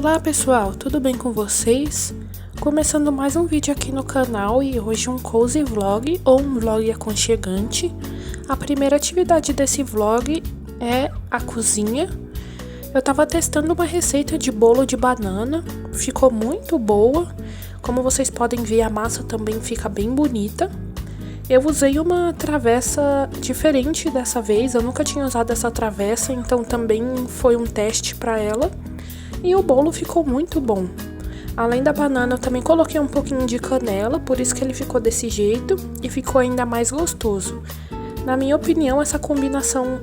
Olá pessoal, tudo bem com vocês? Começando mais um vídeo aqui no canal e hoje um cozy vlog ou um vlog aconchegante. A primeira atividade desse vlog é a cozinha. Eu tava testando uma receita de bolo de banana, ficou muito boa. Como vocês podem ver, a massa também fica bem bonita. Eu usei uma travessa diferente dessa vez, eu nunca tinha usado essa travessa, então também foi um teste para ela. E o bolo ficou muito bom. Além da banana, eu também coloquei um pouquinho de canela, por isso que ele ficou desse jeito e ficou ainda mais gostoso. Na minha opinião, essa combinação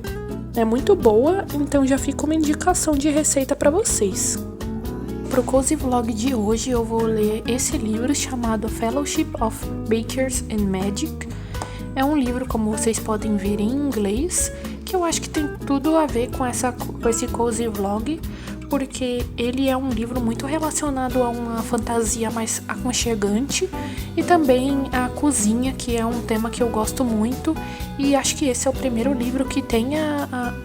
é muito boa, então já fica uma indicação de receita para vocês. Pro cozy vlog de hoje eu vou ler esse livro chamado Fellowship of Bakers and Magic. É um livro, como vocês podem ver, em inglês, que eu acho que tem tudo a ver com esse cozy vlog, porque ele é um livro muito relacionado a uma fantasia mais aconchegante e também a cozinha, que é um tema que eu gosto muito, e acho que esse é o primeiro livro que tem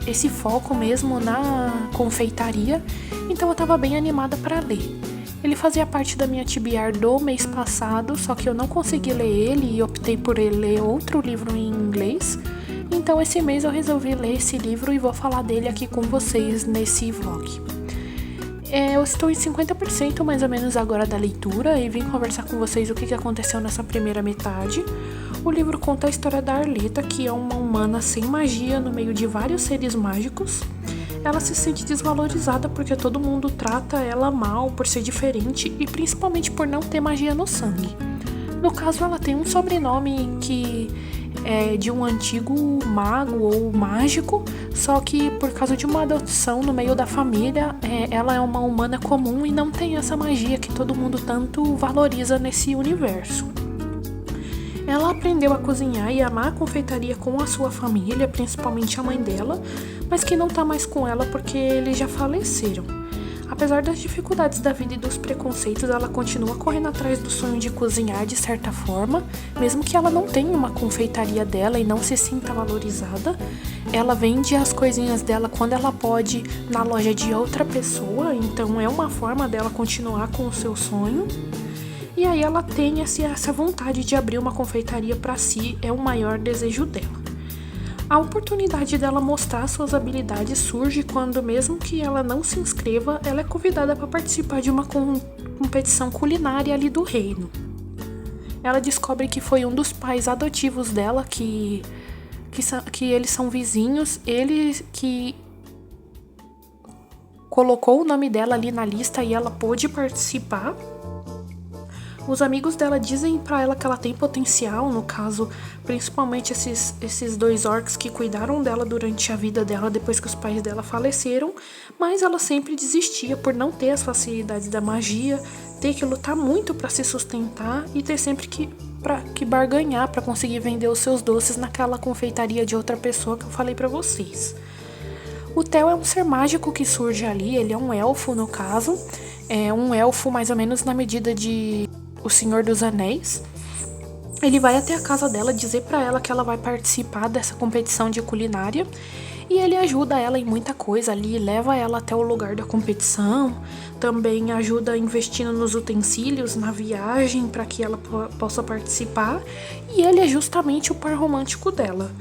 esse foco mesmo na confeitaria, então eu estava bem animada para ler. Ele fazia parte da minha TBR do mês passado, só que eu não consegui ler ele e optei por ler outro livro em inglês. Então esse mês eu resolvi ler esse livro e vou falar dele aqui com vocês nesse vlog. Eu estou em 50% mais ou menos agora da leitura e vim conversar com vocês o que aconteceu nessa primeira metade. O livro conta a história da Arleta, que é uma humana sem magia no meio de vários seres mágicos. Ela se sente desvalorizada porque todo mundo trata ela mal por ser diferente e principalmente por não ter magia no sangue. No caso, ela tem um sobrenome que é de um antigo mago ou mágico, só que por causa de uma adoção no meio da família, ela é uma humana comum e não tem essa magia que todo mundo tanto valoriza nesse universo. Ela aprendeu a cozinhar e amar a confeitaria com a sua família, principalmente a mãe dela, mas que não tá mais com ela porque eles já faleceram. Apesar das dificuldades da vida e dos preconceitos, ela continua correndo atrás do sonho de cozinhar de certa forma, mesmo que ela não tenha uma confeitaria dela e não se sinta valorizada. Ela vende as coisinhas dela quando ela pode na loja de outra pessoa, então é uma forma dela continuar com o seu sonho. E aí ela tem essa vontade de abrir uma confeitaria para si, é o maior desejo dela. A oportunidade dela mostrar suas habilidades surge quando, mesmo que ela não se inscreva, ela é convidada para participar de uma competição culinária ali do reino. Ela descobre que foi um dos pais adotivos dela, que eles são vizinhos, ele que colocou o nome dela ali na lista e ela pôde participar. Os amigos dela dizem pra ela que ela tem potencial, no caso, principalmente esses dois orcs que cuidaram dela durante a vida dela depois que os pais dela faleceram, mas ela sempre desistia por não ter as facilidades da magia, ter que lutar muito pra se sustentar e ter sempre que barganhar pra conseguir vender os seus doces naquela confeitaria de outra pessoa que eu falei pra vocês. O Theo é um ser mágico que surge ali, ele é um elfo no caso, é um elfo mais ou menos na medida de O Senhor dos Anéis. Ele vai até a casa dela dizer pra ela que ela vai participar dessa competição de culinária e ele ajuda ela em muita coisa ali, leva ela até o lugar da competição, também ajuda investindo nos utensílios, na viagem para que ela possa participar, e ele é justamente o par romântico dela.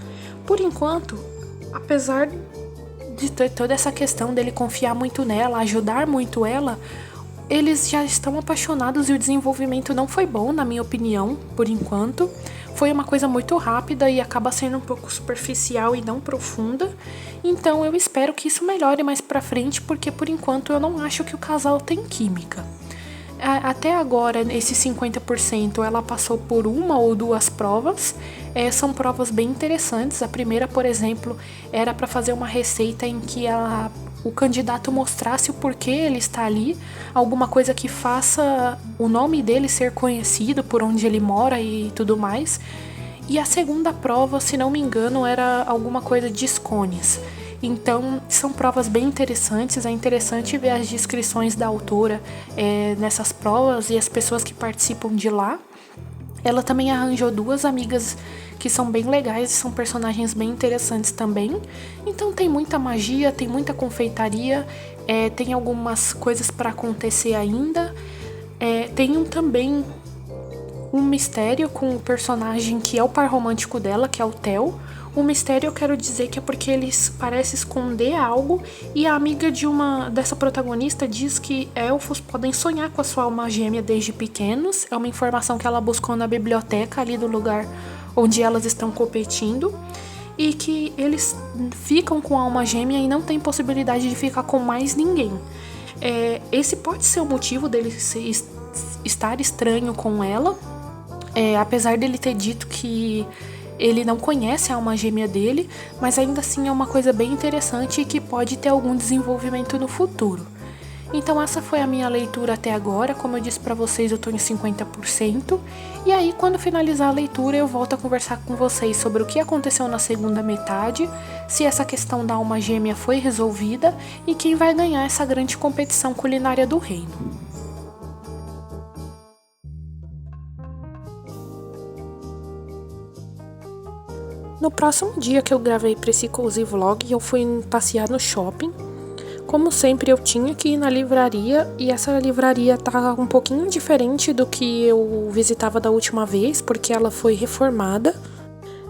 Por enquanto, apesar de ter toda essa questão dele confiar muito nela, ajudar muito ela, eles já estão apaixonados e o desenvolvimento não foi bom, na minha opinião, por enquanto. Foi uma coisa muito rápida e acaba sendo um pouco superficial e não profunda. Então eu espero que isso melhore mais pra frente, porque por enquanto eu não acho que o casal tem química. Até agora, esses 50%, ela passou por uma ou duas provas. São provas bem interessantes. A primeira, por exemplo, era para fazer uma receita em que o candidato mostrasse o porquê ele está ali, alguma coisa que faça o nome dele ser conhecido, por onde ele mora e tudo mais. E a segunda prova, se não me engano, era alguma coisa de scones. Então, são provas bem interessantes, é interessante ver as descrições da autora nessas provas e as pessoas que participam de lá. Ela também arranjou duas amigas que são bem legais e são personagens bem interessantes também. Então tem muita magia, tem muita confeitaria, tem algumas coisas para acontecer ainda. Tem também um mistério com o personagem que é o par romântico dela, que é o Theo. O mistério eu quero dizer que é porque eles parecem esconder algo e a amiga dessa protagonista diz que elfos podem sonhar com a sua alma gêmea desde pequenos. É uma informação que ela buscou na biblioteca ali do lugar onde elas estão competindo e que eles ficam com a alma gêmea e não tem possibilidade de ficar com mais ninguém. Esse pode ser o motivo dele estar estranho com ela, apesar dele ter dito que ele não conhece a alma gêmea dele, mas ainda assim é uma coisa bem interessante e que pode ter algum desenvolvimento no futuro. Então essa foi a minha leitura até agora. Como eu disse pra vocês, eu tô em 50%. E aí quando finalizar a leitura eu volto a conversar com vocês sobre o que aconteceu na segunda metade, se essa questão da alma gêmea foi resolvida e quem vai ganhar essa grande competição culinária do reino. No próximo dia que eu gravei para esse cozy vlog, eu fui passear no shopping. Como sempre, eu tinha que ir na livraria e essa livraria tá um pouquinho diferente do que eu visitava da última vez, porque ela foi reformada.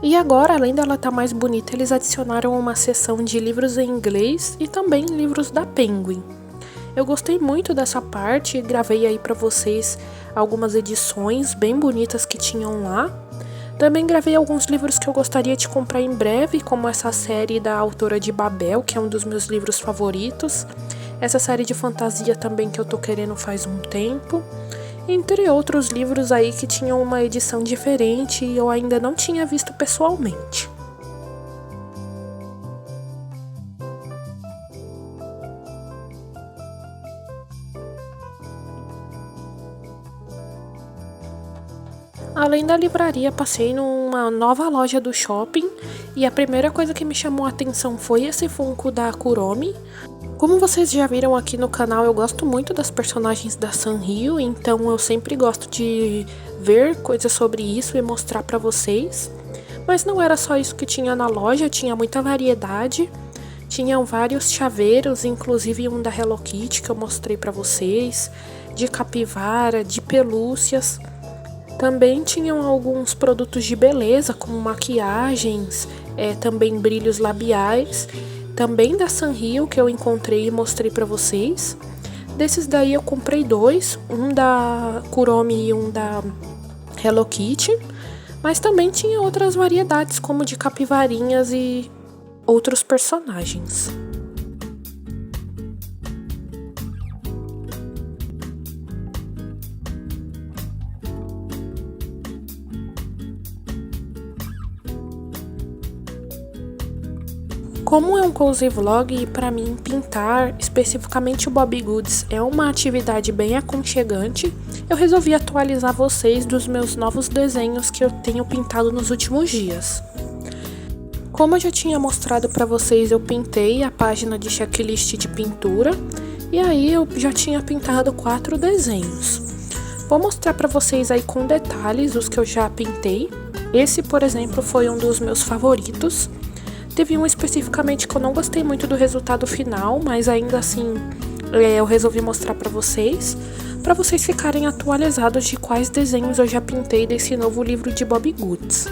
E agora, além dela estar mais bonita, eles adicionaram uma seção de livros em inglês e também livros da Penguin. Eu gostei muito dessa parte e gravei aí para vocês algumas edições bem bonitas que tinham lá. Também gravei alguns livros que eu gostaria de comprar em breve, como essa série da autora de Babel, que é um dos meus livros favoritos. Essa série de fantasia também que eu tô querendo faz um tempo. Entre outros livros aí que tinham uma edição diferente e eu ainda não tinha visto pessoalmente. Além da livraria, passei numa nova loja do shopping e a primeira coisa que me chamou a atenção foi esse Funko da Kuromi. Como vocês já viram aqui no canal, eu gosto muito das personagens da Sanrio, então eu sempre gosto de ver coisas sobre isso e mostrar pra vocês. Mas não era só isso que tinha na loja, tinha muita variedade. Tinham vários chaveiros, inclusive um da Hello Kitty que eu mostrei pra vocês, de capivara, de pelúcias. Também tinham alguns produtos de beleza, como maquiagens, também brilhos labiais, também da Sanrio que eu encontrei e mostrei pra vocês. Desses daí eu comprei dois, um da Kuromi e um da Hello Kitty, mas também tinha outras variedades, como de capivarinhas e outros personagens. Como é um cozy vlog e para mim pintar, especificamente o Bobbie Goods, é uma atividade bem aconchegante, eu resolvi atualizar vocês dos meus novos desenhos que eu tenho pintado nos últimos dias. Como eu já tinha mostrado para vocês, eu pintei a página de checklist de pintura e aí eu já tinha pintado 4 desenhos. Vou mostrar para vocês aí com detalhes os que eu já pintei. Esse, por exemplo, foi um dos meus favoritos. Teve um especificamente que eu não gostei muito do resultado final, mas ainda assim eu resolvi mostrar para vocês ficarem atualizados de quais desenhos eu já pintei desse novo livro de Bobbie Goods.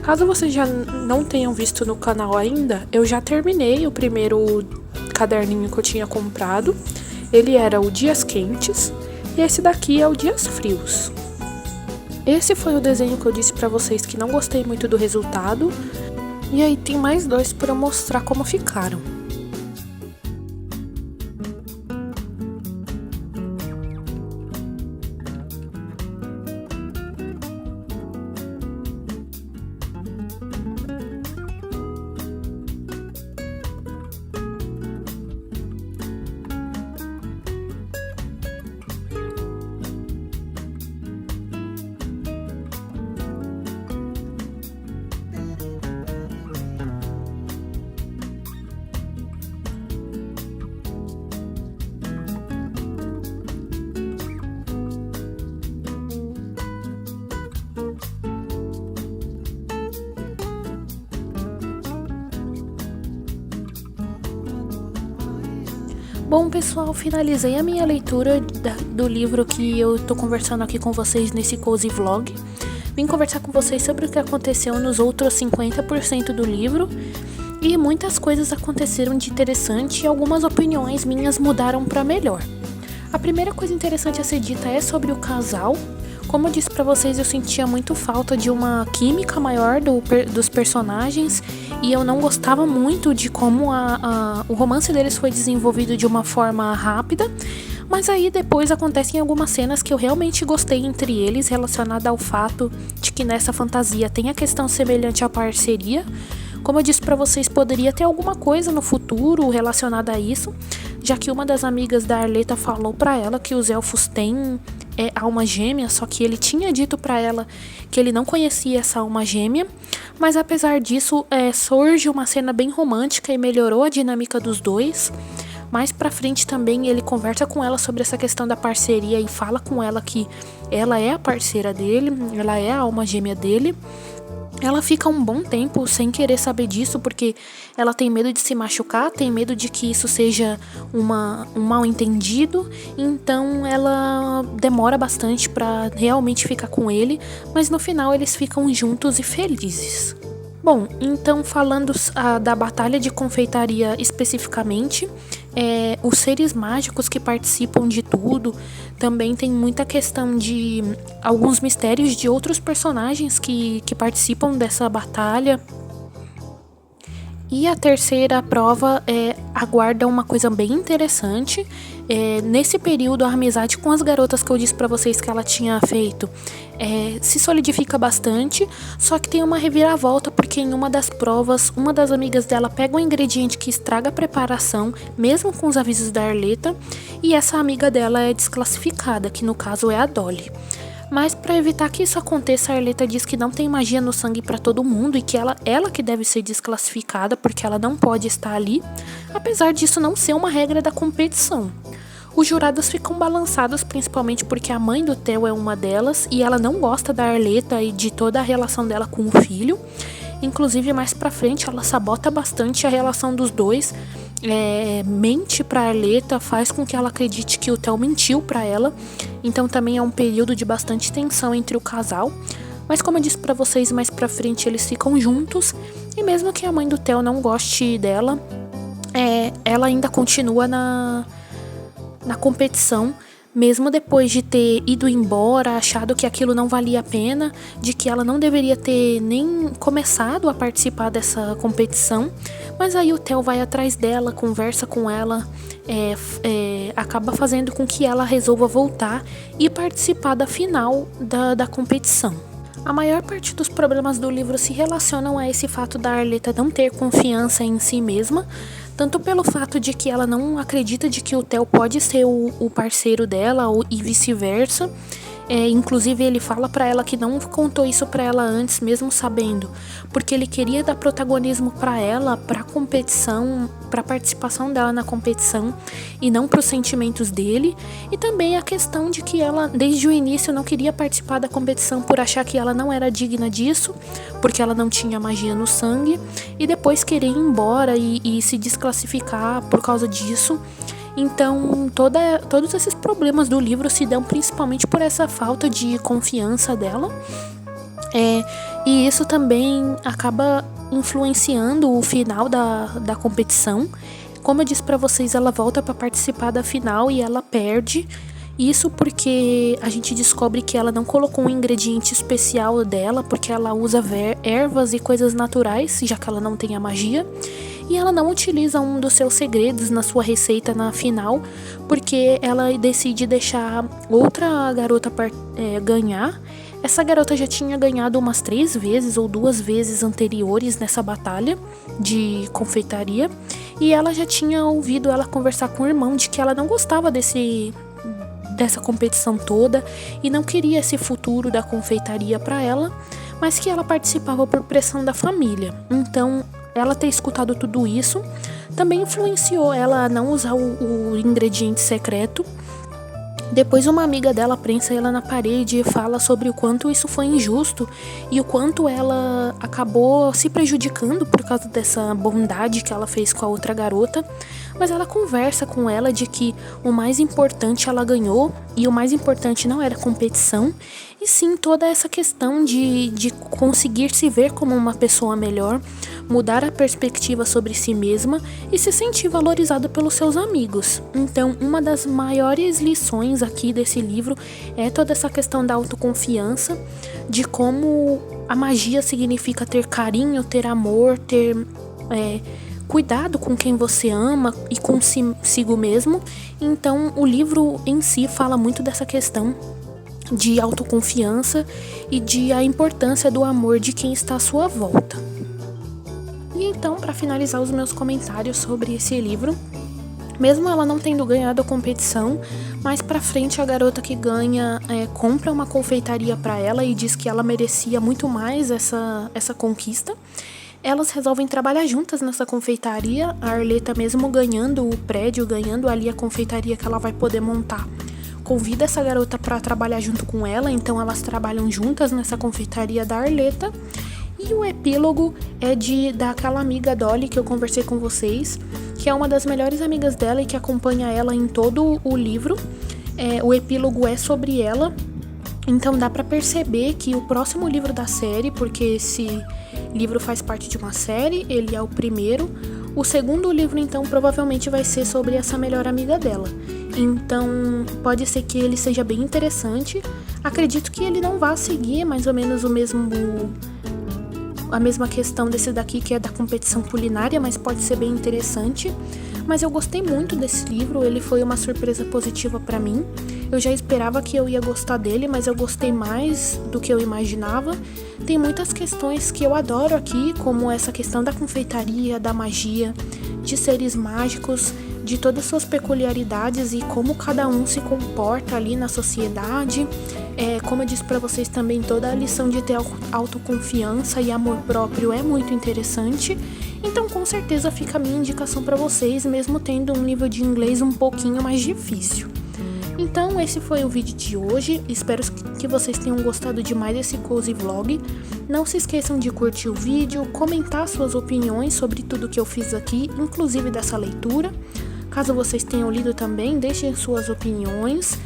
Caso vocês já não tenham visto no canal ainda, eu já terminei o primeiro caderninho que eu tinha comprado. Ele era o Dias Quentes e esse daqui é o Dias Frios. Esse foi o desenho que eu disse para vocês que não gostei muito do resultado. E aí tem mais 2 para eu mostrar como ficaram. Bom, pessoal, finalizei a minha leitura do livro que eu tô conversando aqui com vocês nesse Cozy Vlog. Vim conversar com vocês sobre o que aconteceu nos outros 50% do livro. E muitas coisas aconteceram de interessante e algumas opiniões minhas mudaram para melhor. A primeira coisa interessante a ser dita é sobre o casal. Como eu disse pra vocês, eu sentia muito falta de uma química maior dos personagens e eu não gostava muito de como o romance deles foi desenvolvido de uma forma rápida. Mas aí depois acontecem algumas cenas que eu realmente gostei entre eles, relacionada ao fato de que nessa fantasia tem a questão semelhante à parceria. Como eu disse pra vocês, poderia ter alguma coisa no futuro relacionada a isso, já que uma das amigas da Arleta falou pra ela que os elfos têm alma gêmea, só que ele tinha dito pra ela que ele não conhecia essa alma gêmea, mas apesar disso, surge uma cena bem romântica e melhorou a dinâmica dos dois. Mais pra frente também ele conversa com ela sobre essa questão da parceria e fala com ela que ela é a parceira dele, ela é a alma gêmea dele. Ela fica um bom tempo sem querer saber disso, porque ela tem medo de se machucar, tem medo de que isso seja um mal entendido, então ela demora bastante pra realmente ficar com ele, mas no final eles ficam juntos e felizes. Bom, então falando da Batalha de Confeitaria especificamente, os seres mágicos que participam de tudo, também tem muita questão de alguns mistérios de outros personagens que participam dessa batalha. E a terceira prova aguarda uma coisa bem interessante. Nesse período, a amizade com as garotas que eu disse pra vocês que ela tinha feito se solidifica bastante, só que tem uma reviravolta, porque em uma das provas, uma das amigas dela pega um ingrediente que estraga a preparação, mesmo com os avisos da Arleta, e essa amiga dela é desclassificada, que no caso é a Dolly. Mas para evitar que isso aconteça, a Arleta diz que não tem magia no sangue para todo mundo e que ela que deve ser desclassificada porque ela não pode estar ali, apesar disso não ser uma regra da competição. Os jurados ficam balançados, principalmente porque a mãe do Theo é uma delas e ela não gosta da Arleta e de toda a relação dela com o filho. Inclusive, mais pra frente, ela sabota bastante a relação dos dois, mente pra Arleta, faz com que ela acredite que o Theo mentiu pra ela. Então também é um período de bastante tensão entre o casal. Mas como eu disse pra vocês, mais pra frente eles ficam juntos. E mesmo que a mãe do Theo não goste dela, ela ainda continua na competição, mesmo depois de ter ido embora, achado que aquilo não valia a pena, de que ela não deveria ter nem começado a participar dessa competição. Mas aí o Theo vai atrás dela, conversa com ela, acaba fazendo com que ela resolva voltar e participar da final da competição. A maior parte dos problemas do livro se relacionam a esse fato da Arleta não ter confiança em si mesma, tanto pelo fato de que ela não acredita de que o Theo pode ser o parceiro dela e vice-versa. Inclusive ele fala pra ela que não contou isso pra ela antes, mesmo sabendo, porque ele queria dar protagonismo pra ela, pra competição, pra participação dela na competição e não pros sentimentos dele. E também a questão de que ela desde o início não queria participar da competição por achar que ela não era digna disso, porque ela não tinha magia no sangue, e depois querer ir embora e se desclassificar por causa disso. Então, todos esses problemas do livro se dão principalmente por essa falta de confiança dela. E isso também acaba influenciando o final da competição. Como eu disse pra vocês, ela volta pra participar da final e ela perde. Isso porque a gente descobre que ela não colocou um ingrediente especial dela, porque ela usa ervas e coisas naturais, já que ela não tem a magia. E ela não utiliza um dos seus segredos na sua receita na final, porque ela decide deixar outra garota ganhar. Essa garota já tinha ganhado umas 3 vezes ou 2 vezes anteriores nessa batalha de confeitaria. E ela já tinha ouvido ela conversar com o irmão de que ela não gostava dessa competição toda e não queria esse futuro da confeitaria para ela, mas que ela participava por pressão da família. Então, ela ter escutado tudo isso também influenciou ela a não usar o ingrediente secreto. Depois uma amiga dela prensa ela na parede e fala sobre o quanto isso foi injusto e o quanto ela acabou se prejudicando por causa dessa bondade que ela fez com a outra garota. Mas ela conversa com ela de que o mais importante ela ganhou e o mais importante não era competição, e sim toda essa questão de conseguir se ver como uma pessoa melhor, mudar a perspectiva sobre si mesma e se sentir valorizada pelos seus amigos. Então, uma das maiores lições aqui desse livro é toda essa questão da autoconfiança, de como a magia significa ter carinho, ter amor, ter cuidado com quem você ama e consigo mesmo. Então, o livro em si fala muito dessa questão de autoconfiança e de a importância do amor de quem está à sua volta. E então, para finalizar os meus comentários sobre esse livro, mesmo ela não tendo ganhado a competição, mais pra frente a garota que ganha compra uma confeitaria para ela e diz que ela merecia muito mais essa conquista. Elas resolvem trabalhar juntas nessa confeitaria, a Arleta mesmo ganhando o prédio, ganhando ali a confeitaria que ela vai poder montar, convida essa garota para trabalhar junto com ela, então elas trabalham juntas nessa confeitaria da Arleta. E o epílogo é daquela amiga Dolly que eu conversei com vocês, que é uma das melhores amigas dela e que acompanha ela em todo o livro. O epílogo é sobre ela, então dá pra perceber que o próximo livro da série, porque esse livro faz parte de uma série, ele é o primeiro, o segundo livro então provavelmente vai ser sobre essa melhor amiga dela. Então pode ser que ele seja bem interessante. Acredito que ele não vá seguir mais ou menos a mesma questão desse daqui, que é da competição culinária, mas pode ser bem interessante. Mas eu gostei muito desse livro, ele foi uma surpresa positiva pra mim. Eu já esperava que eu ia gostar dele, mas eu gostei mais do que eu imaginava. Tem muitas questões que eu adoro aqui, como essa questão da confeitaria, da magia, de seres mágicos, de todas as suas peculiaridades e como cada um se comporta ali na sociedade. Como eu disse pra vocês também, toda a lição de ter autoconfiança e amor próprio é muito interessante. Então com certeza fica a minha indicação pra vocês, mesmo tendo um nível de inglês um pouquinho mais difícil. Então esse foi o vídeo de hoje, espero que vocês tenham gostado demais desse cozy vlog. Não se esqueçam de curtir o vídeo, comentar suas opiniões sobre tudo que eu fiz aqui, inclusive dessa leitura. Caso vocês tenham lido também, deixem suas opiniões.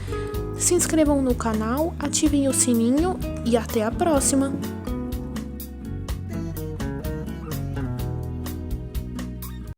Se inscrevam no canal, ativem o sininho e até a próxima!